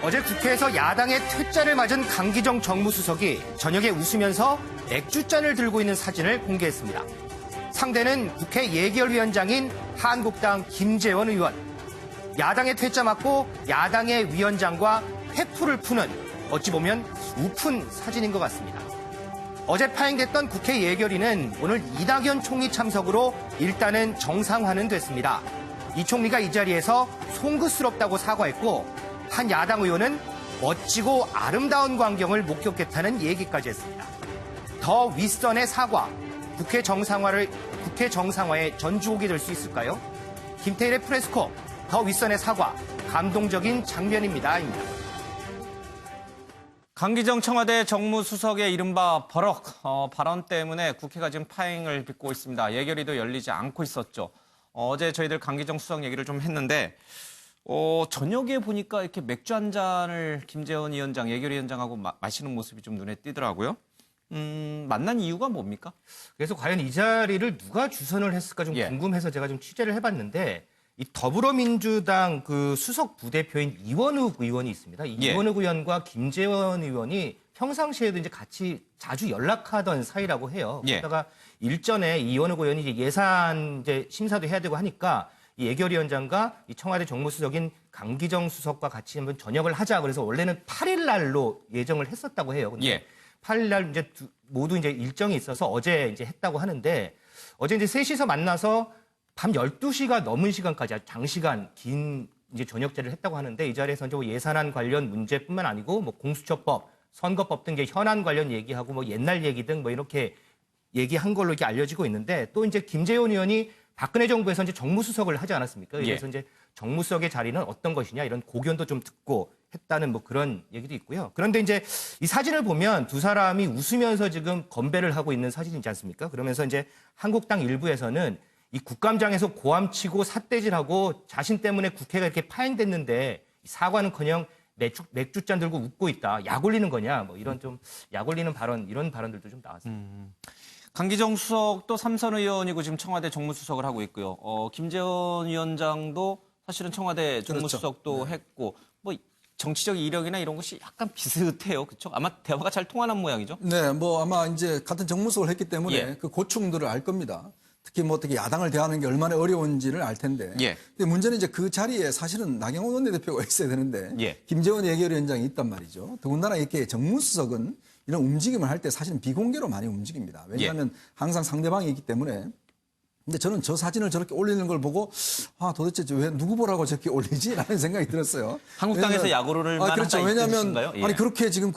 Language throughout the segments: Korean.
어제 국회에서 야당의 퇴짜를 맞은 강기정 정무수석이 저녁에 웃으면서 맥주잔을 들고 있는 사진을 공개했습니다. 상대는 국회 예결위원장인 한국당 김재원 의원. 야당의 퇴짜 맞고 야당의 위원장과 회풀을 푸는 어찌 보면 우픈 사진인 것 같습니다. 어제 파행됐던 국회 예결위는 오늘 이낙연 총리 참석으로 일단은 정상화는 됐습니다. 이 총리가 이 자리에서 송구스럽다고 사과했고 한 야당 의원은 멋지고 아름다운 광경을 목격했다는 얘기까지 했습니다. 더 윗선의 사과, 국회 정상화의 전주옥이 될 수 있을까요? 김태일의 프레스코, 더 윗선의 사과, 감동적인 장면입니다. 강기정 청와대 정무수석의 이른바 버럭 발언 때문에 국회가 지금 파행을 빚고 있습니다. 예결위도 열리지 않고 있었죠. 어제 저희들 강기정 수석 얘기를 좀 했는데 저녁에 보니까 이렇게 맥주 한 잔을 김재원 위원장, 예결위원장하고 마시는 모습이 좀 눈에 띄더라고요. 만난 이유가 뭡니까? 그래서 과연 이 자리를 누가 주선을 했을까 좀 궁금해서 제가 좀 취재를 해봤는데 이 더불어민주당 그 수석 부대표인 이원욱 의원이 있습니다. 이원욱 의원과 김재원 의원이 평상시에도 이제 같이 자주 연락하던 사이라고 해요. 그러다가 일전에 이원욱 의원이 이제 예산 심사도 해야 되고 하니까 이 예결위원장과 이 청와대 정무수석인 강기정 수석과 같이 한번 저녁을 하자. 그래서 원래는 8일 날로 예정을 했었다고 해요. 근데 8일 날 이제 모두 이제 일정이 있어서 어제 이제 했다고 하는데 어제 이제 셋이서 만나서 밤 12시가 넘은 시간까지 아주 장시간 긴 이제 저녁 자리를 했다고 하는데 이 자리에서 이제 뭐 예산안 관련 문제뿐만 아니고 뭐 공수처법, 선거법 등 현안 관련 얘기하고 뭐 옛날 얘기 등 뭐 이렇게 얘기한 걸로 이렇게 알려지고 있는데 또 이제 김재원 의원이 박근혜 정부에서 이제 정무수석을 하지 않았습니까? 그래서 이제 정무수석의 자리는 어떤 것이냐 이런 고견도 좀 듣고 했다는 뭐 그런 얘기도 있고요. 그런데 이제 이 사진을 보면 두 사람이 웃으면서 지금 건배를 하고 있는 사진이지 않습니까? 그러면서 이제 한국당 일부에서는 이 국감장에서 고함치고 삿대질하고 자신 때문에 국회가 이렇게 파행됐는데 사과는커녕 맥주잔 들고 웃고 있다. 약 올리는 거냐? 뭐 이런 좀 약 올리는 발언 이런 발언들도 좀 나왔습니다. 강기정 수석도 삼선 의원이고 지금 청와대 정무수석을 하고 있고요. 김재원 위원장도 사실은 청와대 정무수석도 했고 뭐 정치적 이력이나 이런 것이 약간 비슷해요. 그렇죠? 아마 대화가 잘 통하는 모양이죠. 네, 뭐 아마 이제 같은 정무수석을 했기 때문에 그 고충들을 알 겁니다. 특히 뭐 어떻게 야당을 대하는 게 얼마나 어려운지를 알 텐데. 근데 문제는 이제 그 자리에 사실은 나경원 원내대표가 있어야 되는데 김재원 예결위원장이 있단 말이죠. 더군다나 이렇게 정무수석은 이런 움직임을 할 때 사실은 비공개로 많이 움직입니다. 왜냐하면 항상 상대방이 있기 때문에. 근데 저는 저 사진을 저렇게 올리는 걸 보고 도대체 왜 누구 보라고 저렇게 올리지? 라는 생각이 들었어요. 한국당에서 야구를 그렇죠. 왜냐하면 아니 그렇게 지금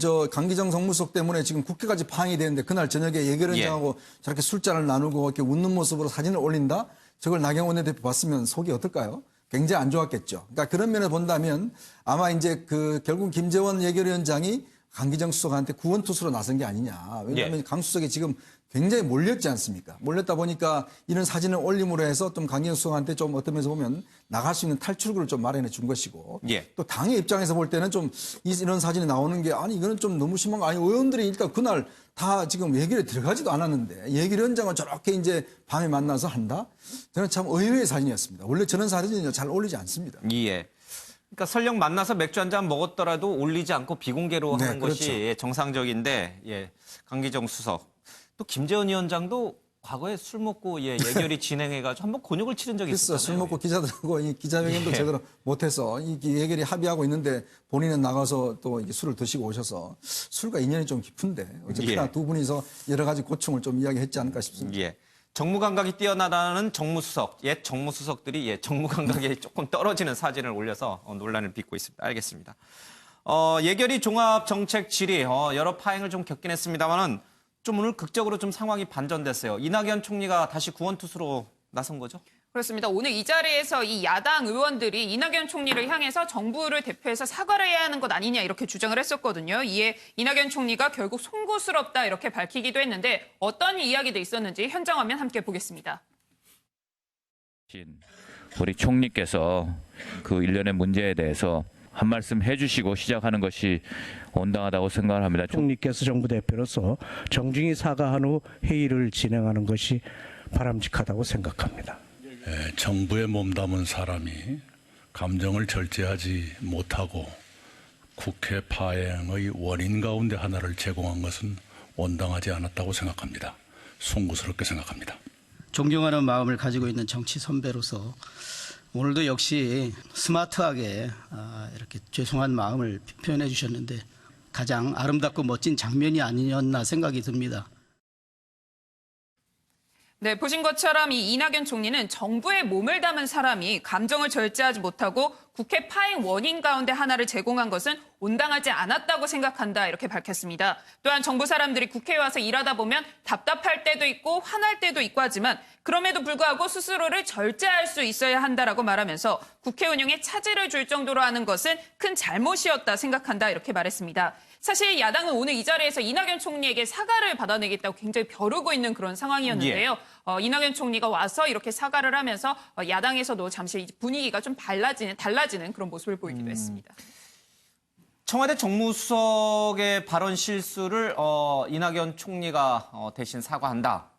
저 강기정 정무수석 때문에 지금 국회까지 파행이 되는데 그날 저녁에 예결위원장하고 저렇게 술잔을 나누고 이렇게 웃는 모습으로 사진을 올린다? 저걸 나경원 원내대표 봤으면 속이 어떨까요? 굉장히 안 좋았겠죠. 그러니까 그런 면을 본다면 아마 이제 결국 김재원 예결위원장이 강기정 수석한테 구원투수로 나선 게 아니냐. 왜냐하면 강 수석이 지금 굉장히 몰렸지 않습니까? 몰렸다 보니까 이런 사진을 올림으로 해서 좀 강기정 수석한테 좀 어떤 면에서 보면 나갈 수 있는 탈출구를 좀 마련해 준 것이고 또 당의 입장에서 볼 때는 좀 이런 사진이 나오는 게 아니 이거는 좀 너무 심한 거 아니 의원들이 일단 그날 다 지금 예결에 들어가지도 않았는데 예결위원장을 저렇게 이제 밤에 만나서 한다? 저는 참 의외의 사진이었습니다. 원래 저런 사진은 잘 올리지 않습니다. 그러니까 설령 만나서 맥주 한 잔 먹었더라도 올리지 않고 비공개로 하는 것이 정상적인데 강기정 수석 또 김재원 위원장도 과거에 술 먹고 예결위 진행해가지고 한번 곤욕을 치른 적이 있었잖아요. 술 먹고 기자들하고 이 기자회견도 제대로 못해서 이 예결위 합의하고 있는데 본인은 나가서 또 이제 술을 드시고 오셔서 술과 인연이 좀 깊은데 어쨌거나 두 분이서 여러 가지 고충을 좀 이야기했지 않을까 싶습니다. 정무 감각이 뛰어나다는 정무수석, 옛 정무수석들이 정무 감각이 조금 떨어지는 사진을 올려서 논란을 빚고 있습니다. 알겠습니다. 예결위 종합정책 질의 여러 파행을 좀 겪긴 했습니다만은 좀 오늘 극적으로 좀 상황이 반전됐어요. 이낙연 총리가 다시 구원투수로 나선 거죠? 그렇습니다. 오늘 이 자리에서 이 야당 의원들이 이낙연 총리를 향해서 정부를 대표해서 사과를 해야 하는 것 아니냐 이렇게 주장을 했었거든요. 이에 이낙연 총리가 결국 송구스럽다 이렇게 밝히기도 했는데 어떤 이야기도 있었는지 현장 화면 함께 보겠습니다. 우리 총리께서 그 일련의 문제에 대해서 한 말씀 해주시고 시작하는 것이 온당하다고 생각을 합니다. 총리께서 정부 대표로서 정중히 사과한 후 회의를 진행하는 것이 바람직하다고 생각합니다. 정부에 몸담은 사람이 감정을 절제하지 못하고 국회 파행의 원인 가운데 하나를 제공한 것은 온당하지 않았다고 생각합니다. 송구스럽게 생각합니다. 존경하는 마음을 가지고 있는 정치 선배로서 오늘도 역시 스마트하게 이렇게 죄송한 마음을 표현해 주셨는데 가장 아름답고 멋진 장면이 아니었나 생각이 듭니다. 네, 보신 것처럼 이 이낙연 총리는 정부에 몸을 담은 사람이 감정을 절제하지 못하고 국회 파행 원인 가운데 하나를 제공한 것은 온당하지 않았다고 생각한다 이렇게 밝혔습니다. 또한 정부 사람들이 국회에 와서 일하다 보면 답답할 때도 있고 화날 때도 있고 하지만 그럼에도 불구하고 스스로를 절제할 수 있어야 한다라고 말하면서 국회 운영에 차질을 줄 정도로 하는 것은 큰 잘못이었다 생각한다 이렇게 말했습니다. 사실 야당은 오늘 이 자리에서 이낙연 총리에게 사과를 받아내겠다고 굉장히 벼르고 있는 그런 상황이었는데요. 이낙연 총리가 와서 이렇게 사과를 하면서 야당에서도 잠시 분위기가 좀 달라지는 그런 모습을 보이기도 했습니다. 청와대 정무수석의 발언 실수를 이낙연 총리가 대신 사과한다.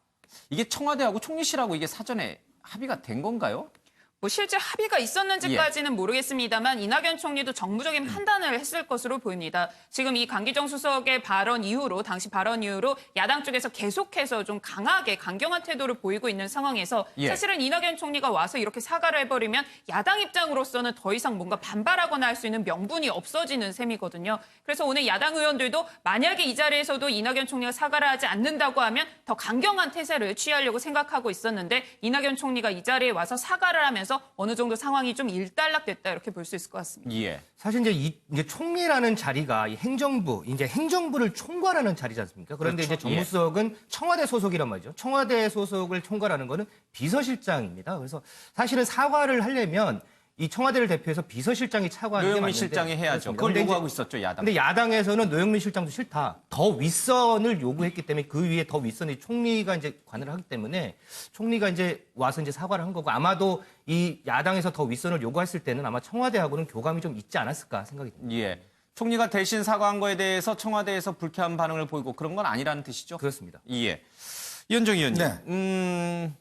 이게 청와대하고 총리실하고 이게 사전에 합의가 된 건가요? 뭐 실제 합의가 있었는지까지는 모르겠습니다만 이낙연 총리도 정무적인 판단을 했을 것으로 보입니다. 지금 이 강기정 수석의 발언 이후로 당시 발언 이후로 야당 쪽에서 계속해서 좀 강하게 강경한 태도를 보이고 있는 상황에서 사실은 이낙연 총리가 와서 이렇게 사과를 해버리면 야당 입장으로서는 더 이상 뭔가 반발하거나 할 수 있는 명분이 없어지는 셈이거든요. 그래서 오늘 야당 의원들도 만약에 이 자리에서도 이낙연 총리가 사과를 하지 않는다고 하면 더 강경한 태세를 취하려고 생각하고 있었는데 이낙연 총리가 이 자리에 와서 사과를 하면서 어느 정도 상황이 좀 일단락됐다 이렇게 볼 수 있을 것 같습니다. 사실 이제 총리라는 자리가 이 행정부를 총괄하는 자리지 않습니까? 그런데 그렇죠. 이제 정무수석은 청와대 소속이란 말이죠. 청와대 소속을 총괄하는 거는 비서실장입니다. 그래서 사실은 사과를 하려면 이 청와대를 대표해서 비서실장이 사과하는 게 노영민 맞는데 실장이 해야죠. 그렇습니다. 그걸 근데 요구하고 있었죠, 야당. 근데 야당에서는 노영민 실장도 싫다. 더 윗선을 요구했기 때문에 그 위에 더 윗선이 총리가 이제 관여를 하기 때문에 총리가 이제 와서 이제 사과를 한 거고 아마도 이 야당에서 더 윗선을 요구했을 때는 아마 청와대하고는 교감이 좀 있지 않았을까 생각이 듭니다. 총리가 대신 사과한 거에 대해서 청와대에서 불쾌한 반응을 보이고 그런 건 아니라는 뜻이죠? 그렇습니다. 이현정 의원님. 네.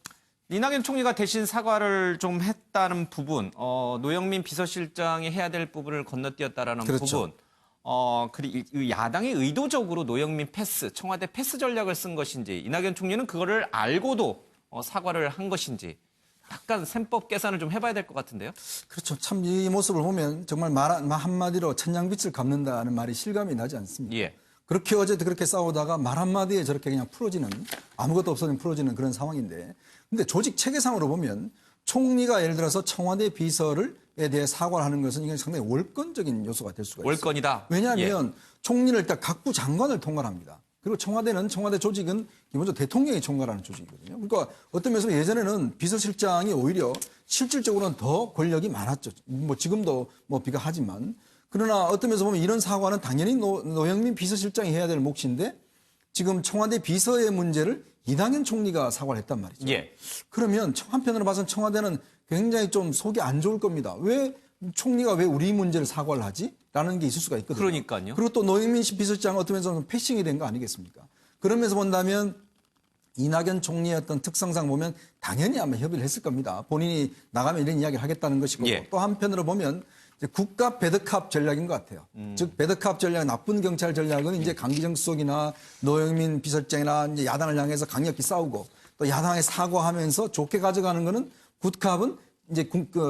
이낙연 총리가 대신 사과를 좀 했다는 부분, 노영민 비서실장이 해야 될 부분을 건너뛰었다라는 그렇죠. 부분, 그리고 야당이 의도적으로 노영민 패스, 청와대 패스 전략을 쓴 것인지, 이낙연 총리는 그거를 알고도 사과를 한 것인지, 약간 셈법 계산을 좀 해봐야 될 것 같은데요. 그렇죠. 참 이 모습을 보면 정말 말 한마디로 천냥빛을 갚는다는 말이 실감이 나지 않습니다. 그렇게 어제도 그렇게 싸우다가 말 한마디에 저렇게 그냥 풀어지는 아무것도 없어지면 풀어지는 그런 상황인데 근데 조직 체계상으로 보면 총리가 예를 들어서 청와대 비서에 대해 사과를 하는 것은 이건 상당히 월권적인 요소가 될 수가 있어요. 월권이다. 왜냐하면 총리는 일단 각부 장관을 통괄합니다. 그리고 청와대 조직은 기본적으로 대통령이 총괄하는 조직이거든요. 그러니까 어떤 면에서 예전에는 비서실장이 오히려 실질적으로는 더 권력이 많았죠. 뭐 지금도 뭐 비가하지만 그러나 어떤 면에서 보면 이런 사과는 당연히 노영민 비서실장이 해야 될 몫인데 지금 청와대 비서의 문제를 이낙연 총리가 사과를 했단 말이죠. 그러면 한편으로 봐서는 청와대는 굉장히 좀 속이 안 좋을 겁니다. 왜 총리가 왜 우리 문제를 사과를 하지? 라는 게 있을 수가 있거든요. 그러니까요. 그리고 또 노영민 비서실장은 어떤 면에서는 패싱이 된 거 아니겠습니까? 그런 면에서 본다면 이낙연 총리의 어떤 특성상 보면 당연히 아마 협의를 했을 겁니다. 본인이 나가면 이런 이야기를 하겠다는 것이고 또 한편으로 보면 이제 국가 배드캅 전략인 것 같아요. 즉 배드캅 전략, 나쁜 경찰 전략은 이제 강기정 수석이나 노영민 비서실장이나 이제 야당을 향해서 강력히 싸우고 또 야당에 사과하면서 좋게 가져가는 거는 굿캅은 이제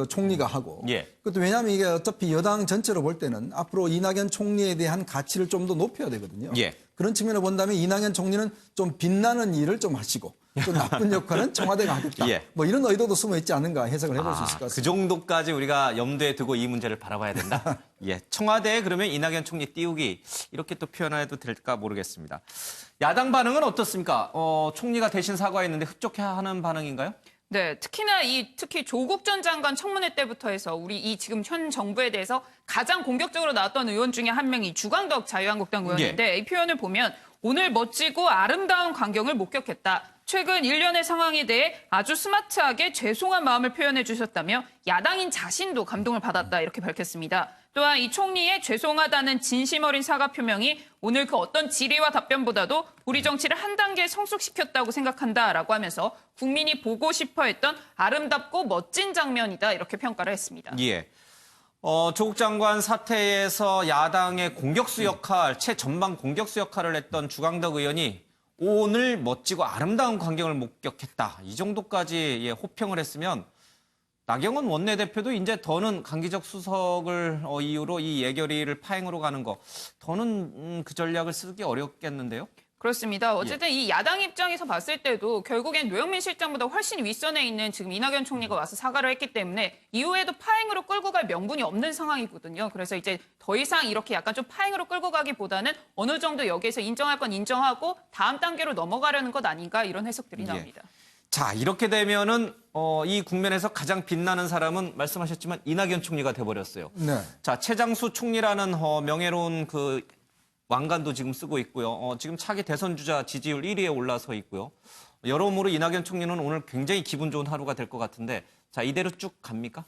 총리가 하고 그것도 왜냐하면 이게 어차피 여당 전체로 볼 때는 앞으로 이낙연 총리에 대한 가치를 좀 더 높여야 되거든요. 그런 측면을 본다면 이낙연 총리는 좀 빛나는 일을 좀 하시고 또 나쁜 역할은 청와대가 하겠다. 뭐 이런 의도도 숨어 있지 않은가 해석을 해볼 수 있을 것 같습니다. 그 정도까지 우리가 염두에 두고 이 문제를 바라봐야 된다. 청와대에 그러면 이낙연 총리 띄우기 이렇게 또 표현해도 될까 모르겠습니다. 야당 반응은 어떻습니까? 총리가 대신 사과했는데 흡족해하는 반응인가요? 네, 특히 조국 전 장관 청문회 때부터 해서 우리 이 지금 현 정부에 대해서 가장 공격적으로 나왔던 의원 중에 한 명이 주광덕 자유한국당 의원인데 이 표현을 보면 오늘 멋지고 아름다운 광경을 목격했다. 최근 일련의 상황에 대해 아주 스마트하게 죄송한 마음을 표현해 주셨다며 야당인 자신도 감동을 받았다 이렇게 밝혔습니다. 또한 이 총리의 죄송하다는 진심 어린 사과 표명이 오늘 그 어떤 질의와 답변보다도 우리 정치를 한 단계 성숙시켰다고 생각한다라고 하면서 국민이 보고 싶어 했던 아름답고 멋진 장면이다 이렇게 평가를 했습니다. 조국 장관 사태에서 야당의 공격수 역할, 최전방 공격수 역할을 했던 주광덕 의원이 오늘 멋지고 아름다운 광경을 목격했다. 이 정도까지 호평을 했으면 나경원 원내대표도 이제 더는 강기정 수석을 이유로 이 예결위를 파행으로 가는 거 더는 그 전략을 쓰기 어렵겠는데요? 그렇습니다. 어쨌든 이 야당 입장에서 봤을 때도 결국엔 노영민 실장보다 훨씬 윗선에 있는 지금 이낙연 총리가 와서 사과를 했기 때문에 이후에도 파행으로 끌고 갈 명분이 없는 상황이거든요. 그래서 이제 더 이상 이렇게 약간 좀 파행으로 끌고 가기보다는 어느 정도 여기에서 인정할 건 인정하고 다음 단계로 넘어가려는 것 아닌가 이런 해석들이 나옵니다. 자, 이렇게 되면은 이 국면에서 가장 빛나는 사람은 말씀하셨지만 이낙연 총리가 돼버렸어요. 네. 자, 최장수 총리라는 명예로운 그 왕관도 지금 쓰고 있고요. 지금 차기 대선 주자 지지율 1위에 올라서 있고요. 여러모로 이낙연 총리는 오늘 굉장히 기분 좋은 하루가 될 것 같은데, 자, 이대로 쭉 갑니까?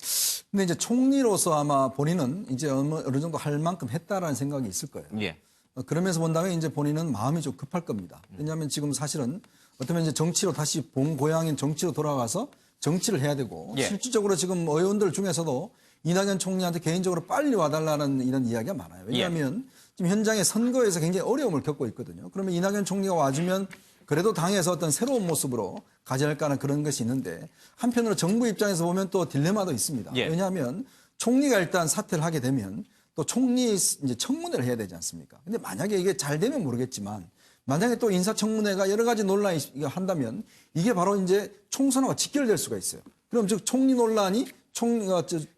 근데 이제 총리로서 아마 본인은 이제 어느 정도 할 만큼 했다라는 생각이 있을 거예요. 예. 그러면서 본다면 이제 본인은 마음이 좀 급할 겁니다. 왜냐하면 지금 사실은 어쩌면 이제 정치로 다시 본 고향인 정치로 돌아가서 정치를 해야 되고 예. 실질적으로 지금 의원들 중에서도 이낙연 총리한테 개인적으로 빨리 와달라는 이런 이야기가 많아요. 왜냐하면 지금 현장의 선거에서 굉장히 어려움을 겪고 있거든요. 그러면 이낙연 총리가 와주면 그래도 당에서 어떤 새로운 모습으로 가져갈까 하는 그런 것이 있는데 한편으로 정부 입장에서 보면 또 딜레마도 있습니다. 예. 왜냐하면 총리가 일단 사퇴를 하게 되면 또 총리 이제 청문회를 해야 되지 않습니까? 근데 만약에 이게 잘 되면 모르겠지만 만약에 또 인사청문회가 여러 가지 논란이 한다면 이게 바로 이제 총선하고 직결될 수가 있어요. 그럼 즉 총리 논란이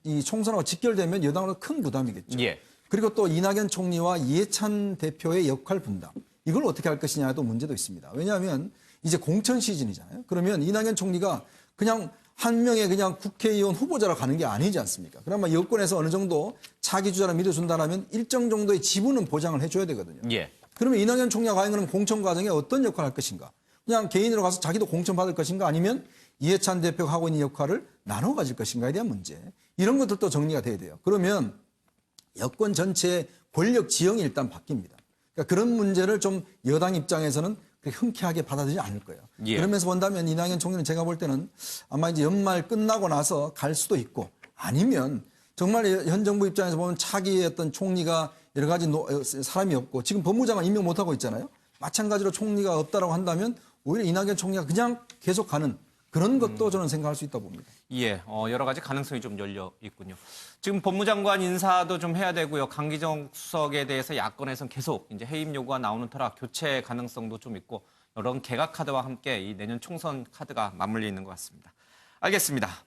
이 총선하고 직결되면 여당으로 큰 부담이겠죠. 예. 그리고 또 이낙연 총리와 이해찬 대표의 역할 분담. 이걸 어떻게 할 것이냐도 문제도 있습니다. 왜냐하면 이제 공천 시즌이잖아요. 그러면 이낙연 총리가 그냥 한 명의 그냥 국회의원 후보자로 가는 게 아니지 않습니까? 그나마 여권에서 어느 정도 차기 주자를 믿어준다면 일정 정도의 지분은 보장을 해줘야 되거든요. 예. 그러면 이낙연 총리가 과연 그럼 공천 과정에 어떤 역할을 할 것인가? 그냥 개인으로 가서 자기도 공천 받을 것인가? 아니면 이해찬 대표가 하고 있는 역할을 나눠 가질 것인가에 대한 문제. 이런 것들도 정리가 돼야 돼요. 그러면 여권 전체의 권력 지형이 일단 바뀝니다. 그러니까 그런 문제를 좀 여당 입장에서는 그렇게 흔쾌하게 받아들이지 않을 거예요. 예. 그러면서 본다면 이낙연 총리는 제가 볼 때는 아마 이제 연말 끝나고 나서 갈 수도 있고 아니면 정말 현 정부 입장에서 보면 차기 어떤 총리가 여러 가지 사람이 없고 지금 법무장관 임명 못하고 있잖아요. 마찬가지로 총리가 없다라고 한다면 오히려 이낙연 총리가 그냥 계속 가는 그런 것도 저는 생각할 수 있다고 봅니다. 예, 여러 가지 가능성이 좀 열려 있군요. 지금 법무장관 인사도 좀 해야 되고요. 강기정 수석에 대해서 야권에서는 계속 이제 해임 요구가 나오는 터라 교체 가능성도 좀 있고 이런 개각 카드와 함께 이 내년 총선 카드가 맞물려 있는 것 같습니다. 알겠습니다.